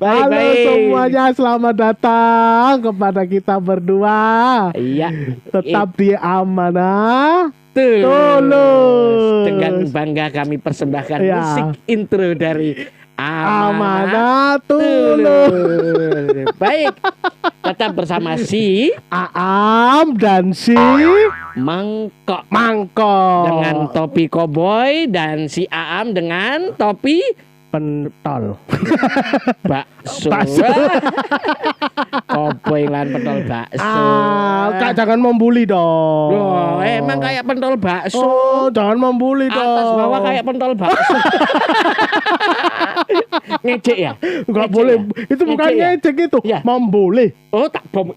Halo semuanya, selamat datang kepada kita berdua. Iya, Tetap di Amanah Tulus. Dengan bangga kami persembahkan musik intro dari Amanah Tulus. Baik, tetap bersama si Aam dan si Mangkok Dengan dengan topi koboi dan si Aam dengan topi pentol bakso. Bakso. Koboi lan pentol bakso. Kak, jangan membuli dong. Loh, emang kayak pentol bakso. Oh, jangan membuli dong. Atas bawah kayak pentol bakso. Ngejek ya? Enggak Ngejek boleh. ya? Itu bukan Ngejek ya? ngejek itu. Ya. Membuli. Oh, tak bom.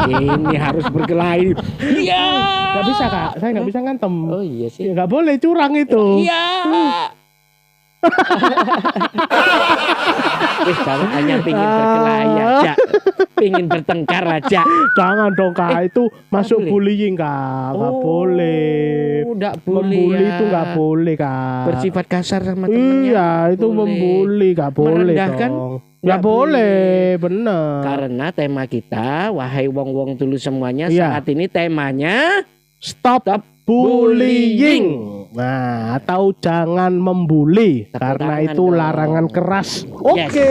Ini harus berkelahi. Iya. Gak bisa, Kak. Saya gak bisa ngantem. Oh iya sih. Gak boleh curang itu. Iya. Wih, kalau hanya pingin berkelahi aja, pingin bertengkar aja. Jangan dong, Kak. Itu masuk boleh? bullying, Kak. Gak boleh. Nggak boleh Membuli ya. itu gak boleh, Kak. Bersifat kasar sama temennya. Iya, itu boleh. membuli. Gak boleh Merendahkan? dong. Nggak Gak boleh, bener. Karena tema kita, wahai wong-wong tulus semuanya, Iya. saat ini temanya Stop bullying. Nah, atau jangan membuli. Tepuk Karena tangan itu dong. larangan keras. Yes. Oke.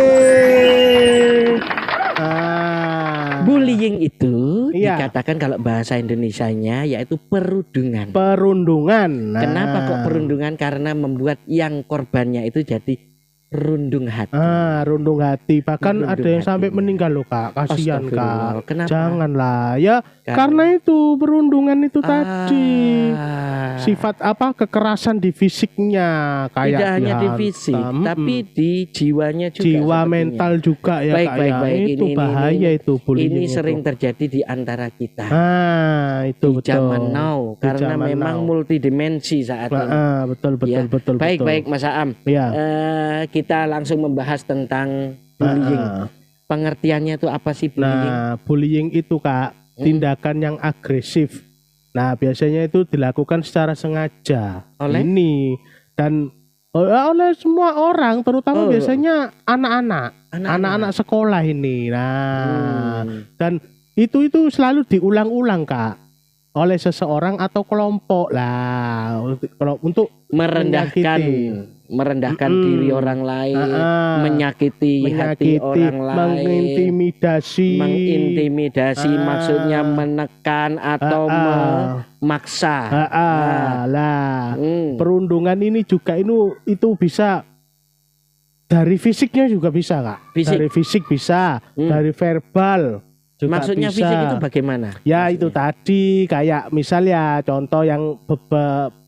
bullying itu Iya. dikatakan kalau bahasa Indonesianya yaitu perundungan. Perundungan. Nah. Kenapa kok perundungan? Karena membuat yang korbannya itu jadi rundung hati. Rundung hati. Bahkan Rundung ada yang hati. sampai meninggal loh, Kak. Kasihan, Astagfirullah. Kak. Kenapa? Janganlah. Ya, karena itu perundungan itu tadi. Sifat apa? Kekerasan di fisiknya kayak tidak hanya di dihantam. fisik, tapi di jiwanya juga. Jiwa sepertinya. mental juga ya, Baik, Kak. baik, Ya. baik. Itu Ini- bahaya itu bullying. Ini itu. sering terjadi di antara kita. Itu di betul. zaman now, Di karena zaman memang now. multidimensi saat ini. Betul Ya. betul. Baik, baik, Mas Aam. Ya. Kita langsung membahas tentang bullying. Pengertiannya itu apa sih bullying? Nah, bullying itu, Kak, tindakan yang agresif. Nah, biasanya itu dilakukan secara sengaja. Oleh? Ini dan oleh semua orang, terutama biasanya anak-anak sekolah ini. Nah, dan itu selalu diulang-ulang, Kak, oleh seseorang atau kelompok lah untuk merendahkan diri orang lain, menyakiti hati orang lain, mengintimidasi, maksudnya menekan atau memaksa. Perundungan ini juga itu bisa dari fisiknya juga bisa, Kak. Fisik? Dari fisik bisa, dari verbal juga Maksudnya bisa. fisik itu bagaimana? Ya, Maksudnya? itu tadi kayak misalnya contoh yang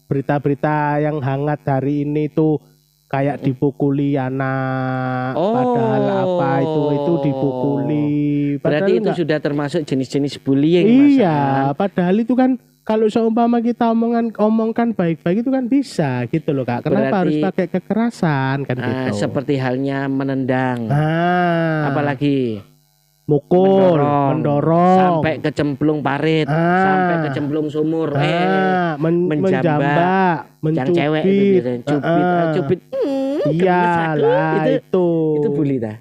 berita-berita yang hangat hari ini tuh kayak dipukuli anak, padahal apa itu dipukuli. Berarti itu sudah termasuk jenis-jenis bullying, Mas Iya, Aam. padahal itu kan kalau seumpama kita omongkan baik-baik itu kan bisa gitu loh, Kak. Kenapa harus pakai kekerasan kan gitu? Seperti halnya menendang, apalagi mukul, mendorong, sampai kecemplung parit, sampai kecemplung sumur, menjambak, yang cewek itu biasanya cubit, iyalah itu bully dah.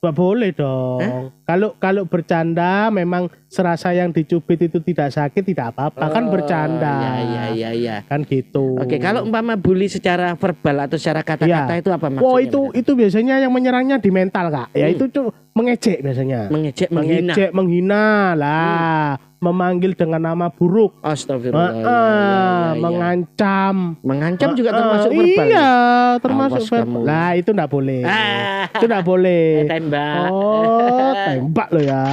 Gak boleh dong. Kalau bercanda memang serasa yang dicubit itu tidak sakit, tidak apa-apa, kan bercanda. Iya. Kan gitu. Oke, kalau umpama bully secara verbal atau secara kata-kata itu apa maksudnya? Itu biasanya yang menyerangnya di mental, Kak. Ya itu tuh mengejek biasanya. Mengejek, menghina lah. Memanggil dengan nama buruk. Astagfirullah. Mengancam juga termasuk verbal. Iya, termasuk Awas verbal. kamu. Lah itu enggak boleh. Itu enggak boleh. Tembak. Tembak lo ya.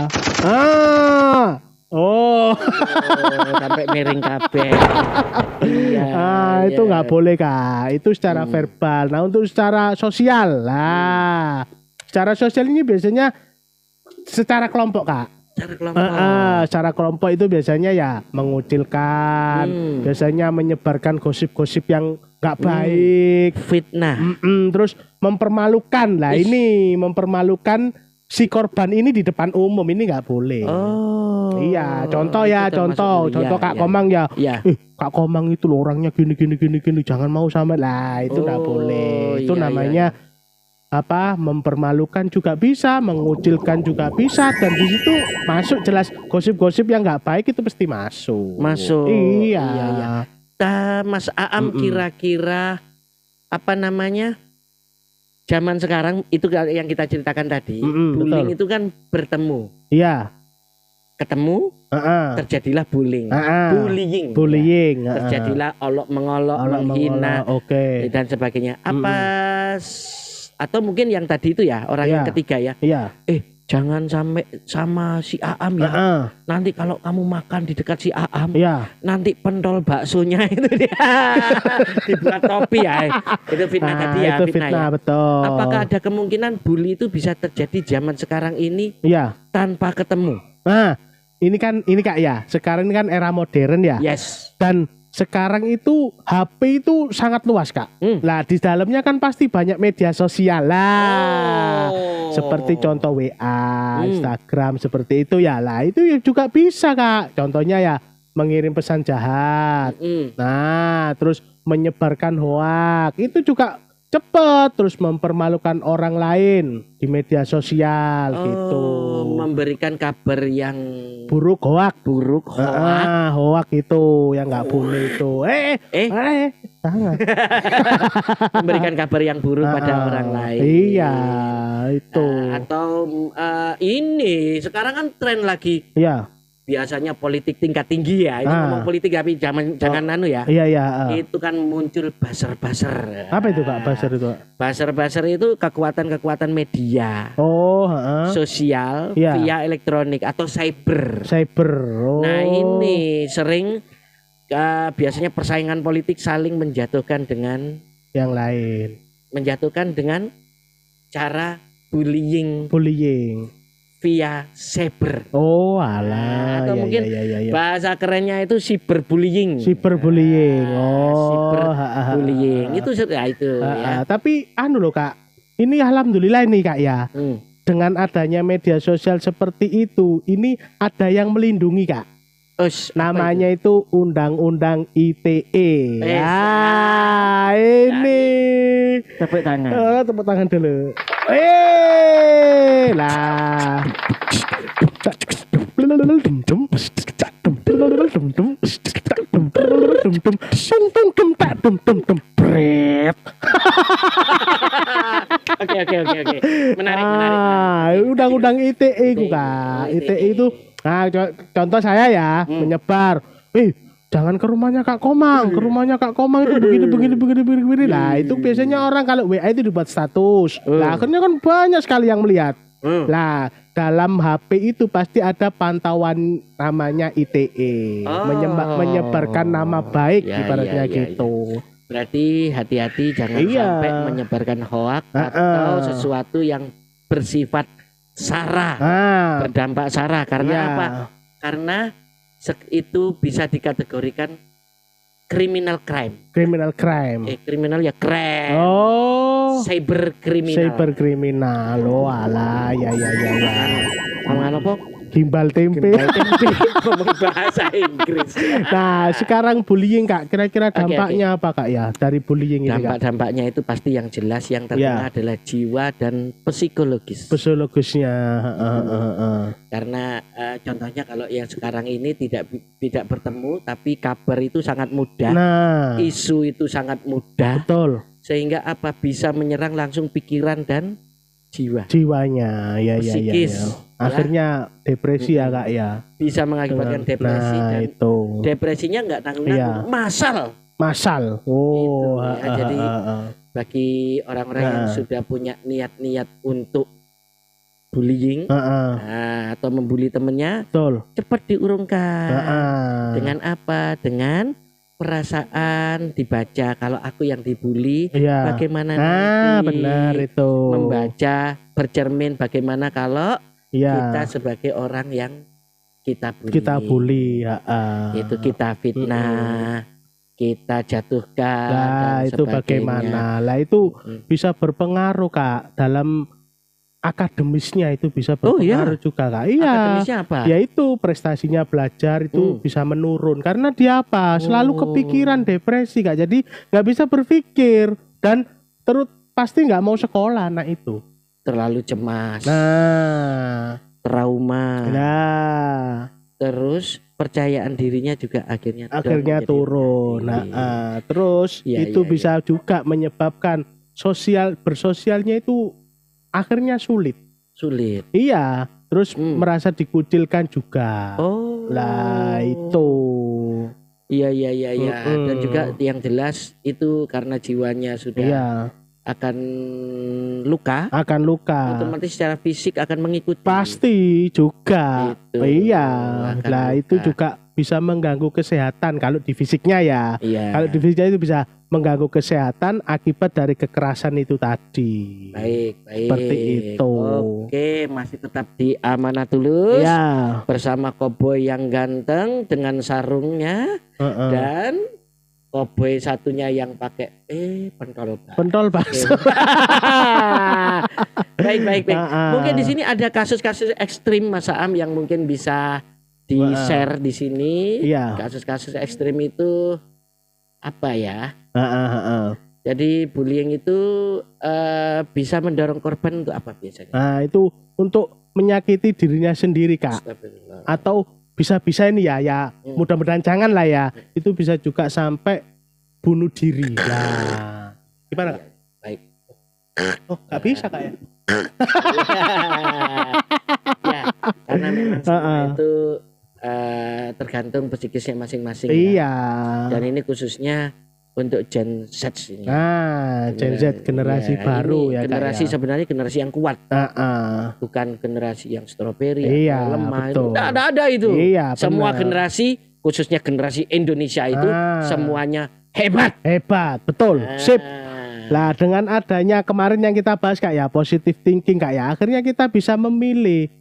Sampai miring kabeh. Iya. itu nggak boleh Kak. Itu secara verbal. Nah untuk secara sosial lah. Secara sosial ini biasanya secara kelompok Kak. Secara kelompok itu biasanya ya mengucilkan, biasanya menyebarkan gosip-gosip yang nggak baik, fitnah, terus mempermalukan lah. Ini mempermalukan si korban ini di depan umum, ini nggak boleh. Iya, contoh Kak Komang ya. Kak Komang itu loh orangnya gini, jangan mau sama lah, itu nggak boleh. Itu namanya apa, mempermalukan juga bisa, mengucilkan juga bisa, dan di situ masuk jelas gosip-gosip yang nggak baik itu pasti masuk. Iya. Mas Aam kira-kira apa namanya? Zaman sekarang itu yang kita ceritakan tadi, bullying itu kan bertemu. Iya. Ketemu, terjadilah bullying. Bullying. Terjadilah olok-mengolok, menghina, dan sebagainya. Atau mungkin yang tadi itu ya, orang yang ketiga ya. Jangan sampai sama si Aam ya. Nanti kalau kamu makan di dekat si Aam, nanti pentol baksonya itu dia dibuat topi ya. Itu fitnah tadi ya. Itu fitnah ya. Betul. Apakah ada kemungkinan bully itu bisa terjadi zaman sekarang ini tanpa ketemu? Nah, ini Kak ya. Sekarang ini kan era modern ya. Yes. Dan sekarang itu HP itu sangat luas Kak. Lah di dalamnya kan pasti banyak media sosial lah. Seperti contoh WA, Instagram seperti itu ya lah. Itu juga bisa Kak. Contohnya ya mengirim pesan jahat. Nah, terus menyebarkan hoak. Itu juga cepet, terus mempermalukan orang lain di media sosial gitu. Memberikan kabar yang buruk, hoak. Hoak itu yang nggak boleh itu. Jangan. Memberikan kabar yang buruk pada orang lain. Iya, itu. Atau ini sekarang kan tren lagi. Iya. Biasanya politik tingkat tinggi ya. Ini ngomong politik tapi jangan anu ya. Iya. Itu kan muncul buzzer. Apa itu Kak buzzer itu? Buzzer itu kekuatan media. Sosial via elektronik atau cyber. Nah ini sering biasanya persaingan politik saling menjatuhkan dengan yang lain. Menjatuhkan dengan cara bullying via cyber. Alah. Atau mungkin bahasa kerennya itu cyberbullying. Cyberbullying. Itu ya. Tapi loh Kak. Ini alhamdulillah ini Kak ya. Dengan adanya media sosial seperti itu, ini ada yang melindungi Kak. Namanya itu Undang-Undang ITE. Ini. Tepuk tangan. Tepuk tangan dulu. Lah. Oke. Menarik. Undang-undang ITE ku Kak. ITE itu contoh saya ya menyebar. Jangan ke rumahnya Kak Komang, itu begini. Lah itu biasanya orang kalau WA itu dibuat status. Lah akhirnya kan banyak sekali yang melihat. Lah dalam HP itu pasti ada pantauan namanya ITE, menyebarkan nama baik ibaratnya gitu. Berarti hati-hati jangan sampai menyebarkan hoak atau sesuatu yang bersifat sara, berdampak sara. Karena apa? Karena itu bisa dikategorikan criminal crime. Criminal ya crime. Cyber kriminal. Alah, ya. Ngomong apa? Gimbal tempe. Ngomong bahasa Inggris. Nah, sekarang bullying Kak, kira-kira dampaknya apa Kak ya dari bullying ini Kak? Dampaknya itu pasti yang jelas yang terkena adalah jiwa dan psikologisnya. Karena contohnya kalau yang sekarang ini tidak bertemu tapi kabar itu sangat mudah. Isu itu sangat mudah. Betul. Sehingga apa bisa menyerang langsung pikiran dan jiwanya. Psikis. Akhirnya depresi ya Kak ya. Bisa mengakibatkan depresi dan itu. Depresinya enggak tanggung-tanggung, massal. Jadi bagi orang-orang yang sudah punya niat-niat untuk bullying atau membuli temennya, cepat diurungkan. Dengan apa? Dengan perasaan dibaca. Kalau aku yang dibully, bagaimana nanti benar itu membaca, bercermin bagaimana kalau kita sebagai orang yang kita bully, itu kita fitnah, kita jatuhkan. Lah itu bagaimana? Lah itu bisa berpengaruh Kak dalam akademisnya, itu bisa berpengaruh juga Kak. Iya. Akademisnya apa? Ya itu prestasinya belajar itu bisa menurun karena dia apa? Selalu kepikiran, depresi Kak. Jadi nggak bisa berpikir dan terus pasti nggak mau sekolah anak itu. Terlalu cemas. Nah, trauma. Nah, terus percayaan dirinya juga akhirnya turun. Nah, terus itu bisa juga menyebabkan bersosialnya itu akhirnya sulit. Iya, terus merasa dikucilkan juga. Lah itu. Iya. Dan juga yang jelas itu karena jiwanya sudah akan luka. Otomatis secara fisik akan mengikuti. Pasti juga. Gitu. Iya. Lah itu juga bisa mengganggu kesehatan kalau di fisiknya ya. Kalau di fisiknya itu bisa mengganggu kesehatan akibat dari kekerasan itu tadi. Baik. Seperti itu. Oke, masih tetap di Amanah Tulus. Bersama koboi yang ganteng dengan sarungnya dan koboi satunya yang pakai pentol bakso. Baik. Mungkin di sini ada kasus-kasus ekstrim Mas Aam yang mungkin bisa di-share di sini. Kasus-kasus ekstrim itu apa ya? Jadi bullying itu bisa mendorong korban untuk apa biasanya? Nah, itu untuk menyakiti dirinya sendiri Kak. Atau bisa-bisa ini ya mudah-mudahan jangan lah ya. Itu bisa juga sampai bunuh diri. Nah, gimana Kak? Baik. Oh, nggak bisa Kak ya? Ya, karena memang semua itu tergantung psikisnya masing-masing. Dan ini khususnya untuk Gen Z ini. Gen Z generasi baru ya. Generasi sebenarnya generasi yang kuat. Bukan generasi yang stroberi atau lemah. Betul. Tidak ada itu. Semua generasi, khususnya generasi Indonesia itu semuanya hebat, betul. Sip. Lah dengan adanya kemarin yang kita bahas Kak ya, positive thinking Kak ya, akhirnya kita bisa memilih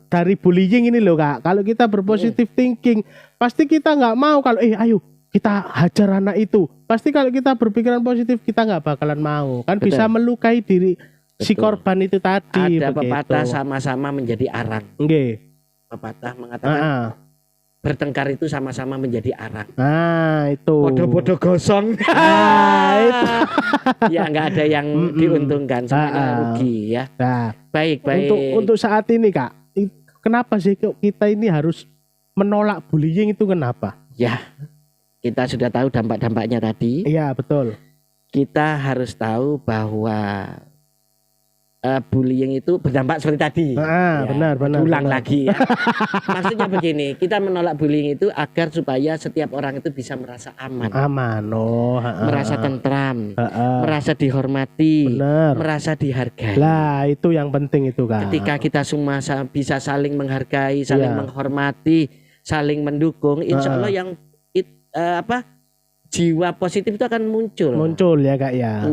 dari bullying ini loh Kak. Kalau kita berpositive thinking, pasti kita nggak mau kalau ayo kita hajar anak itu. Pasti kalau kita berpikiran positif kita nggak bakalan mau. Kan bisa melukai diri si korban itu tadi. Ada pepatah sama-sama menjadi arang. Pepatah mengatakan bertengkar itu sama-sama menjadi arang. Itu. Bodoh-bodoh gosong. Itu. Ya nggak ada yang diuntungkan, semuanya rugi ya. Baik. Untuk saat ini Kak, kenapa sih kita ini harus menolak bullying itu kenapa? Ya, kita sudah tahu dampak-dampaknya tadi. Iya betul. Kita harus tahu bahwa bullying itu berdampak seperti tadi. Benar. Ulang lagi ya. Maksudnya begini, kita menolak bullying itu agar supaya setiap orang itu bisa merasa aman. Merasa tentram, merasa dihormati, merasa dihargai. Lah itu yang penting itu Kak. Ketika kita semua bisa saling menghargai, saling menghormati, saling mendukung, insya Allah yang jiwa positif itu akan muncul ya Kak ya.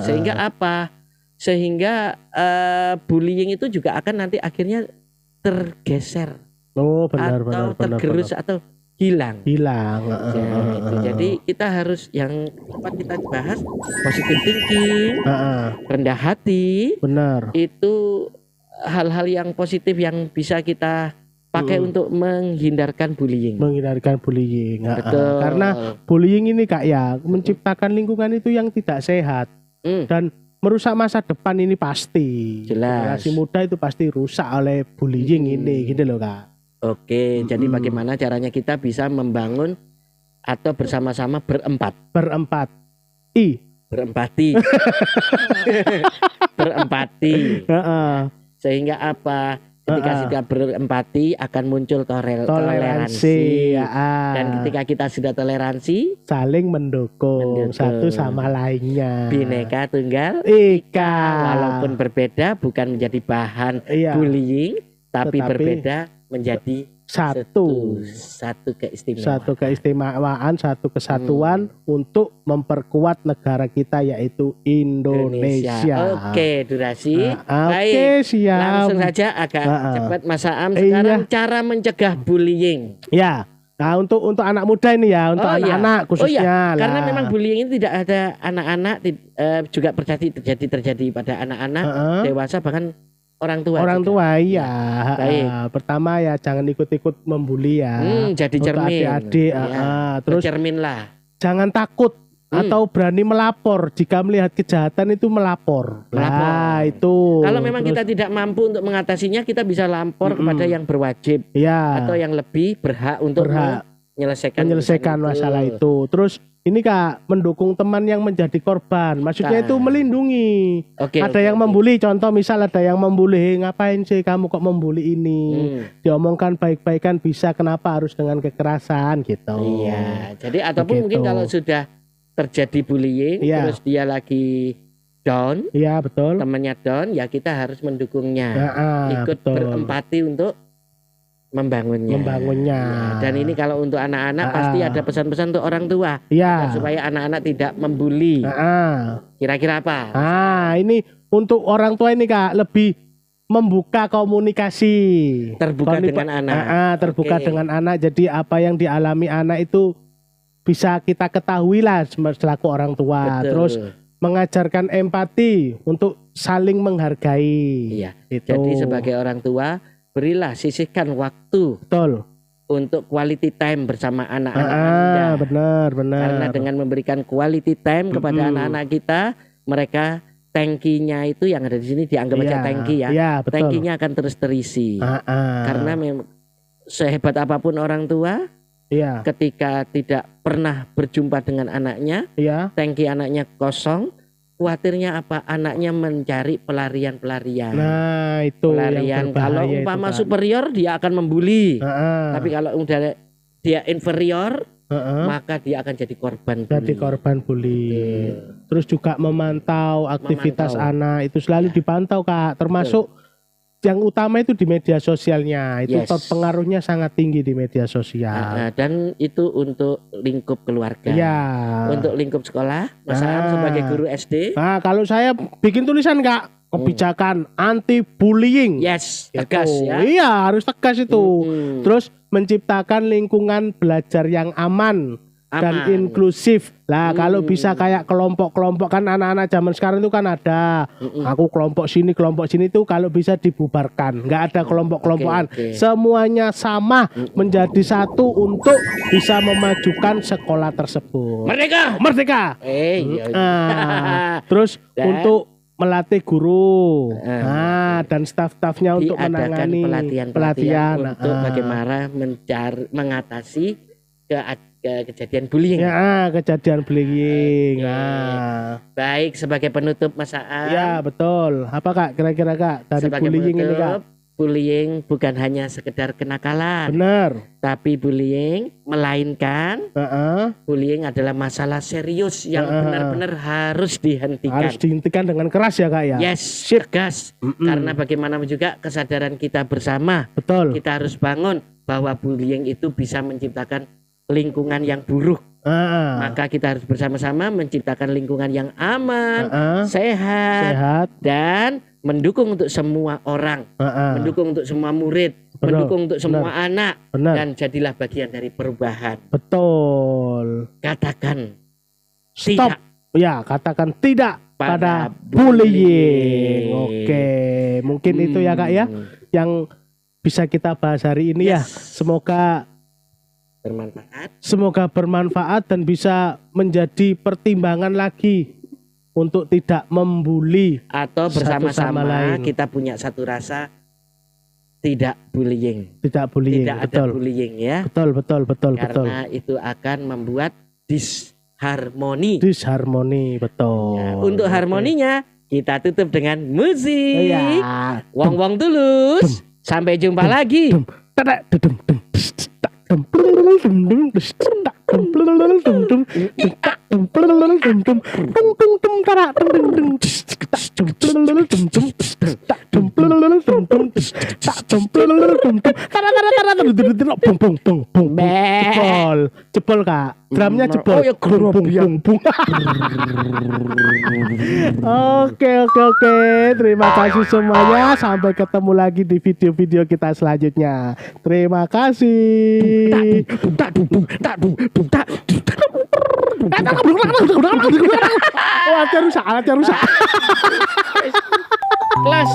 Sehingga apa? Sehingga bullying itu juga akan nanti akhirnya tergeser atau tergerus atau hilang. Jadi kita harus yang kita bahas positive thinking, rendah hati. Itu hal-hal yang positif yang bisa kita pakai untuk menghindarkan bullying. Betul. Karena bullying ini Kak ya menciptakan lingkungan itu yang tidak sehat dan merusak masa depan ini pasti. Jelas. Generasi muda itu pasti rusak oleh bullying ini gitu loh Kak. Oke, jadi bagaimana caranya kita bisa membangun atau bersama-sama berempati. Sehingga apa? Ketika kita berempati akan muncul toleransi. Dan ketika kita sudah toleransi, saling mendukung satu sama lainnya. Bhinneka Tunggal Ika. Walaupun berbeda bukan menjadi bahan bullying, tapi berbeda menjadi satu keistimewaan, satu kesatuan untuk memperkuat negara kita yaitu Indonesia. Oke, Durasi. Oke, siap. Langsung saja agak cepat Mas Aam sekarang cara mencegah bullying. Ya. Nah, untuk anak muda ini ya, untuk anak-anak khususnya. Karena memang bullying ini tidak ada anak-anak, juga terjadi pada anak-anak, dewasa bahkan orang tua. Iya. Baik. Pertama ya jangan ikut-ikut membuli ya. Jadi cermin. Adik-adik. Terus cerminlah. Jangan takut atau berani melapor jika melihat kejahatan itu melapor. Nah, itu. Kalau memang kita tidak mampu untuk mengatasinya, kita bisa lapor kepada yang berwajib atau yang lebih berhak untuk menyelesaikan masalah itu. Terus ini Kak, mendukung teman yang menjadi korban. Maksudnya itu melindungi. Ada yang membuli, contoh misal ada yang membuli, ngapain sih kamu kok membuli ini? Diomongkan baik-baikan bisa, kenapa harus dengan kekerasan gitu. Iya, jadi ataupun mungkin kalau sudah terjadi bullying, terus dia lagi down, betul. Temannya down, ya kita harus mendukungnya, ikut berempati untuk membangunnya. Ya, dan ini kalau untuk anak-anak pasti ada pesan-pesan untuk orang tua, supaya anak-anak tidak membuli. Kira-kira apa? Ini untuk orang tua ini Kak, lebih membuka komunikasi, terbuka dengan anak. Terbuka dengan anak. Jadi apa yang dialami anak itu bisa kita ketahui lah selaku orang tua. Betul. Terus mengajarkan empati untuk saling menghargai. Iya. Jadi sebagai orang tua, berilah, sisihkan waktu. Betul. Untuk quality time bersama anak-anak Anda. Benar. Karena dengan memberikan quality time kepada anak-anak kita, mereka tankinya itu yang ada di sini dianggap aja tanki ya. Tankinya akan terus terisi. Karena sehebat apapun orang tua, ketika tidak pernah berjumpa dengan anaknya, tangki anaknya kosong, khawatirnya apa? Anaknya mencari pelarian-pelarian. Nah, itu pelarian. Kalau umpama superior dia akan membuli. Tapi kalau udah dia inferior, maka dia akan jadi korban bully. Terus juga memantau aktivitas anak itu selalu dipantau Kak, termasuk yang utama itu di media sosialnya. Itu pengaruhnya sangat tinggi di media sosial. Dan itu untuk lingkup keluarga. Untuk lingkup sekolah, Mas Aam sebagai guru SD. Kalau saya bikin tulisan Kak, kebijakan anti bullying. Tegas ya. Iya, harus tegas itu. Terus menciptakan lingkungan belajar yang aman dan inklusif. Lah kalau bisa kayak kelompok-kelompok, kan anak-anak zaman sekarang itu kan ada aku kelompok sini itu kalau bisa dibubarkan. Enggak ada kelompok-kelompokan. Semuanya sama menjadi satu untuk bisa memajukan sekolah tersebut. Merdeka. Terus untuk melatih guru dan staf-stafnya untuk menangani pelatihan untuk bagaimana mengatasi kejadian bullying. Kejadian bullying. Baik, sebagai penutup Mas Aam. Ya, betul. Apa Kak kira-kira Kak dari sebagai bullying penutup, ini Kak? Bullying bukan hanya sekedar kenakalan. Benar. Tapi bullying melainkan bullying adalah masalah serius yang benar-benar harus dihentikan. Harus dihentikan dengan keras ya Kak ya. Tegas. Karena bagaimana juga kesadaran kita bersama. Betul. Kita harus bangun bahwa bullying itu bisa menciptakan lingkungan yang buruk. Maka kita harus bersama-sama menciptakan lingkungan yang aman, sehat, dan mendukung untuk semua orang, mendukung untuk semua murid, mendukung untuk semua anak, dan jadilah bagian dari perubahan. Betul. Katakan stop. Katakan tidak pada bullying. Oke, mungkin itu ya Kak ya yang bisa kita bahas hari ini ya. Semoga bermanfaat dan bisa menjadi pertimbangan lagi untuk tidak membuli atau bersama-sama kita punya satu rasa tidak bullying. Tidak ada bullying ya. Betul. Karena itu akan membuat disharmoni. Betul. Untuk harmoninya kita tutup dengan musik. Wong tulus. Sampai jumpa lagi. Jebol Kak, drumnya jebol. Oh ya Oke. Terima kasih semuanya. Sampai ketemu lagi di video-video kita selanjutnya. Terima kasih. Alatnya rusak. Kelas.